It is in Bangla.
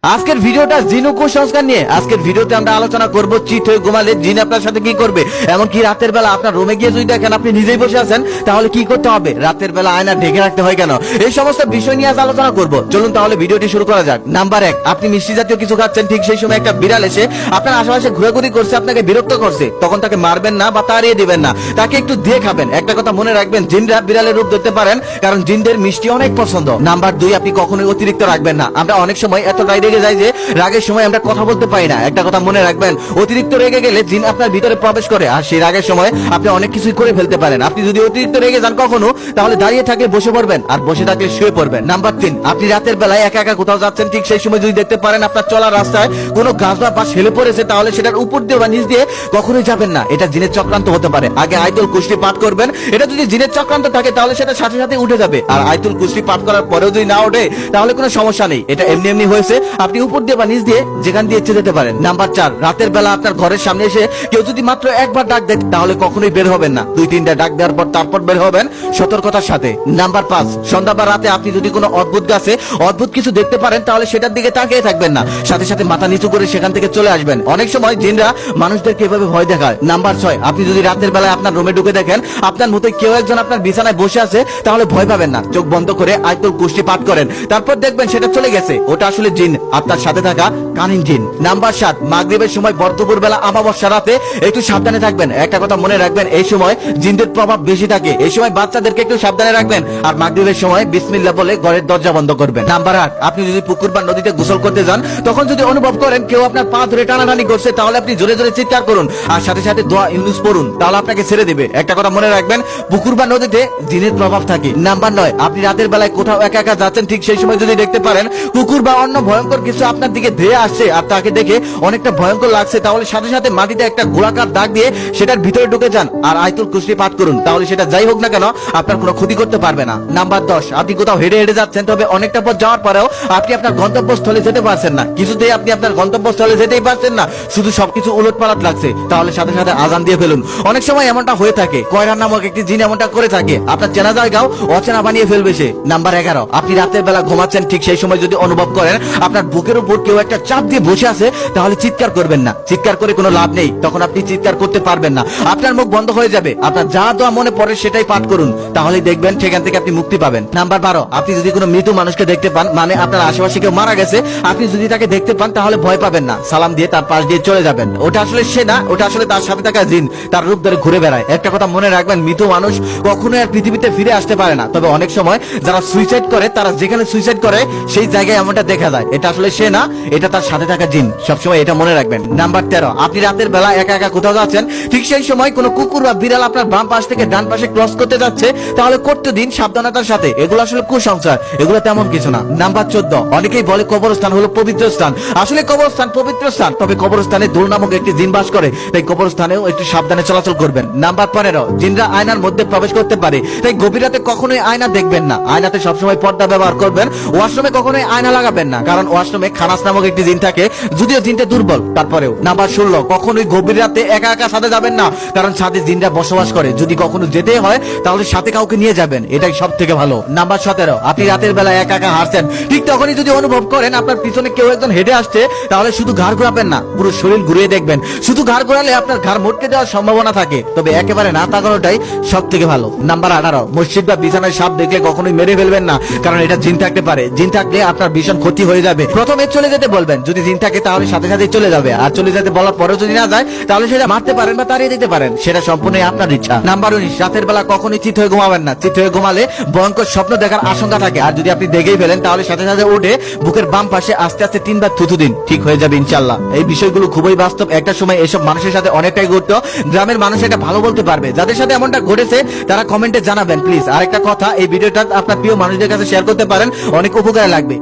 আজকের ভিডিওটা জিন ও কুসংস্কার নিয়ে। আজকের ভিডিওতে আমরা আলোচনা করব চিত হয়ে ঘুমালে জিন আপনার সাথে কি করবে। এমনকি রাতের বেলা আপনার রুমে গিয়ে যদি দেখেন আপনি নিজেই বসে আছেন, তাহলে কি করতে হবে, রাতের বেলা আয়না ঢেকে রাখতে হয় কেন, এই সমস্ত বিষয় নিয়ে আজ আলোচনা করব। চলুন তাহলে ভিডিওটি শুরু করা যাক। নাম্বার 1, আপনি মিষ্টি জাতীয় কিছু খাচ্ছেন, ঠিক সেই সময় একটা বিড়াল এসে আপনার আশেপাশে ঘোরাঘুরি করছে, আপনাকে বিরক্ত করছে, তখন তাকে মারবেন না বা তাড়িয়ে দিবেন না, তাকে একটু দিয়ে খাবেন। একটা কথা মনে রাখবেন, জিনরা বিড়ালের রূপ ধরতে পারেন, কারণ জিনদের মিষ্টি অনেক পছন্দ। নাম্বার 2, আপনি কখনোই অতিরিক্ত রাখবেন না। আমরা অনেক সময় এতটাই রেগে যাই যে রাগের সময় আমরা কথা বলতে পারি না। একটা কথা মনে রাখবেন, অতিরিক্ত রেগে গেলে জিন আপনার ভিতরে প্রবেশ করে, আর সেই রাগের সময় আপনি অনেক কিছুই করে ফেলতে পারেন। আপনি যদি অতিরিক্ত রেগে যান কখনো, তাহলে দাঁড়িয়ে থাকলে বসে পড়বেন, আর বসে থাকলে শুয়ে পড়বেন। নাম্বার 3, আপনি রাতের বেলায় একা একা কোথাও যাচ্ছেন, ঠিক সেই সময় যদি দেখতে পারেন আপনার চলার রাস্তায় কোনো গাছ বা বাঁশ হেলে পড়েছে, তাহলে সেটার উপর দিয়ে বা নিচ দিয়ে কখনোই যাবেন না। এটা জিনের চক্রান্ত হতে পারে। আগে আয়াতুল কুরসি পাঠ করবেন। এটা যদি জিনের চক্রান্ত থাকে তাহলে সেটা সাথে সাথে উঠে যাবে, আর আয়াতুল কুরসি পাঠ করার পরেও যদি না ওঠে তাহলে কোনো সমস্যা নেই, এটা এমনি এমনি হয়েছে। আপনি উপর দিয়ে বা নিচ দিয়ে যেখান দিয়ে ইচ্ছে যেতে পারেন। নাম্বার 4, রাতের বেলা আপনার ঘরের সামনে এসে কেউ যদি মাত্র একবার ডাক দেয়, তাহলে কখনোই বের হবেন না। 2-3টা ডাক দেওয়ার পর তারপর বের হবেন সতর্কতার সাথে। নাম্বার 5, সন্ধ্যা বা রাতে আপনি যদি কোনো অদ্ভুত গাছে অদ্ভুত কিছু দেখতে পারেন, তাহলে সেটার দিকে তাকিয়ে থাকবেন না, সাথে সাথে মাথা নিচু করে সেখান থেকে চলে আসবেন। অনেক সময় জিনরা মানুষদেরকে এভাবে ভয় দেখায়। নাম্বার 6, আপনি যদি রাতের বেলায় আপনার রুমে ঢুকে দেখেন আপনার মতো কেউ একজন আপনার বিছানায় বসে আছে, তাহলে ভয় পাবেন না, চোখ বন্ধ করে আয়াতুল কুরসি পাঠ করেন, তারপর দেখবেন সেটা চলে গেছে। ওটা আসলে জিন, আপনার সাথে থাকা কানিন জিন। নাম্বার 7, মাগরিবের সময় দুপুর বেলা আমাবস্যা রাতে একটু সাবধানে থাকবেন। একটা কথা মনে রাখবেন, এই সময় জিনদের প্রভাব বেশি থাকে। এই সময় বাচ্চাদেরকে একটু সাবধানে রাখবেন, আর মাগরিবের সময় বিসমিল্লাহ বলে ঘরের দরজা বন্ধ করবেন। নাম্বার 8, আপনি যদি পুকুর বা নদীতে গোসল করতে যান, তখন যদি অনুভব করেন কেউ আপনার পা ধরে টানাটানি করছে, তাহলে আপনি জোরে জোরে চিৎকার করুন, আর সাথে সাথে দোয়া ইউনুস পড়ুন, তাহলে আপনাকে ছেড়ে দিবে। একটা কথা মনে রাখবেন, পুকুর বা নদীতে জিনের প্রভাব থাকে। নাম্বার 9, আপনি রাতের বেলায় কোথাও একা একা যাচ্ছেন, ঠিক সেই সময় যদি দেখতে পারেন কুকুর বা অন্য ভয়ঙ্কর কিছু আপনার দিকে ধেয়ে আসছে, আর তাকে দেখে অনেকটা ভয়ঙ্কর লাগছে, তাহলে সাথে সাথে মাটিতে একটা গোলাকার দাগ দিয়ে সেটার ভিতরে ঢুকে যান, আর আয়াতুল কুরসি পাঠ করুন, তাহলে সেটা যাই হোক না কেন আপনার কোনো ক্ষতি করতে পারবে না। নাম্বার 10, আপনি কোথাও হেঁটে হেঁটে যাচ্ছেন, তবে অনেকটা পথ যাওয়ার পরেও আপনি আপনার গন্তব্যস্থলে যেতে পারছেন না, কিছুতেই আপনি আপনার গন্তব্যস্থলে যেতেই পারছেন না, শুধু সবকিছু উলটপালট লাগছে, তাহলে সাথে সাথে আজান দিয়ে ফেলুন। অনেক সময় এমনটা হয়ে থাকে, কয়রা নামক একটি জিন এমনটা করে থাকে, আপনার চেনা জায়গাও অচেনা বানিয়ে ফেলবে সে। নাম্বার 11, আপনি রাতের বেলা ঘুমাচ্ছেন, ঠিক সেই সময় যদি অনুভব করেন আপনার বুকের উপর কেউ একটা চাপ দিয়ে বসে আছে, তাহলে চিৎকার করবেন না, চিৎকার করে কোনো লাভ নেই, তখন আপনি চিৎকার করতে পারবেন না, আপনার মুখ বন্ধ হয়ে যাবে। আপনার যা দোয়া মনে পড়ে সেটাই পাঠ করুন, তাহলেই দেখবেন সেখান থেকে আপনি মুক্তি পাবেন। নাম্বার 12, আপনি যদি কোনো মৃত মানুষকে দেখতে পান, মানে আপনার আশেপাশে কেউ মারা গেছে, আপনি যদি তাকে দেখতে পান, তাহলে ভয় পাবেন না, সালাম দিয়ে তার পাশ দিয়ে চলে যাবেন। ওটা আসলে সে না, ওটা আসলে তার সাথে থাকা জিন, তার রূপ ধরে ঘুরে বেড়ায়। একটা কথা মনে রাখবেন, মৃত মানুষ কখনোই আর পৃথিবীতে ফিরে আসতে পারে না, তবে অনেক সময় যারা সুইসাইড করে, তারা যেখানে সুইসাইড করে সেই জায়গায় এমনটা দেখা যায়, এটা আসলে সে না, এটা তার সাথে থাকা জিন, সবসময় এটা মনে রাখবেন। নাম্বার 13, আপনি রাতের বেলা একা একা কোথাও যাচ্ছেন, ঠিক সেই সময় কোনো কুকুর বা বিড়াল আপনার বাম পাশ থেকে ডান পাশে ক্রস করতে যাচ্ছে, তাহলে করতে দিন সাবধানতার সাথে, এগুলো আসলে কুসংস্কার, এগুলো তেমন কিছু না। নাম্বার 14, অনেকেই বলে কবরস্থান হলো পবিত্র স্থান, আসলে কবরস্থান পবিত্র স্থান, তবে কবরস্থানে দোল নামক একটি জিন বাস করে, তাই কবরস্থানেও একটু সাবধানে চলাচল করবেন। নাম্বার 15, জিনরা আয়নার মধ্যে প্রবেশ করতে পারে, তাই গভীর রাতে কখনোই আয়না দেখবেন না, আয়নাতে সবসময় পর্দা ব্যবহার করবেন। ওয়াশরুমে কখনোই আয়না লাগাবেন না, কারণ ওয়াশরুমে খানাস নামক একটি জিন থাকে, যদিও জিনটা দুর্বল তারপরেও। নাম্বার 16, কখনোই গভীর রাতে একা একা ছাদে যাবেন না, কারণ ছাদে জিনরা বসবাস করে, যদি কখনো যেতে হয় তাহলে সাথে কাউকে নিয়ে যাবেন, এটাই সব থেকে ভালো। নাম্বার 17, আপনি রাতের বেলা একা একা হাঁটছেন, ঠিক তখনই যদি অনুভব করেন আপনার পিছনে কেউ একজন হেঁটে আসছে, তাহলে শুধু ঘাড় ঘোরাবেন না, পুরো শরীর ঘুরিয়ে দেখবেন। শুধু ঘাড় ঘোরালে আপনার ঘাড় মোটকে দেওয়ার সম্ভাবনা থাকে, তবে একেবারে না তাকানোটাই সব থেকে ভালো। নাম্বার 18, মসজিদ বা বিছানায় সাপ দেখলে কখনোই মেরে ফেলবেন না, কারণ এটা জিন থাকতে পারে, জিন থাকলে আপনার ভীষণ ক্ষতি হয়ে যাবে। প্রথমে চলে যেতে বলবেন, যদি জিন থাকে তাহলে সাথে সাথে চলে যাবে, আর চলে যেতে বলার পরেও যদি না যায়, তাহলে সেটা মারতে পারেন বা তাড়িয়ে দিতে পারেন, সেটা সম্পূর্ণই আপনার ইচ্ছা। নাম্বার 19, রাতের বেলা কখনোই চিত হয়ে ঘুমাবেন না, চিত হয়ে ঘুমালে ভয়ঙ্কর স্বপ্ন দেখার আশঙ্কা থাকে, আর যদি আপনি দেখেই ফেলেন, তাহলে সাথে সাথে উঠে বুকের বাম পাশে আস্তে আস্তে 3 বার থুতু দিন, ঠিক হয়ে যাবে ইনশাআল্লাহ। এই বিষয়গুলো খুবই বাস্তব, একটা সময় এসব মানুষের সাথে অনেকটাই ঘটতো, গ্রামের মানুষ এটা ভালো বলতে পারবে, যাদের সাথে এমনটা ঘটেছে তারা কমেন্টে জানাবেন প্লিজ। আর একটা কথা, এই ভিডিওটা আপনার প্রিয় মানুষদের কাছে শেয়ার করতে পারেন, অনেক উপকারে লাগবে।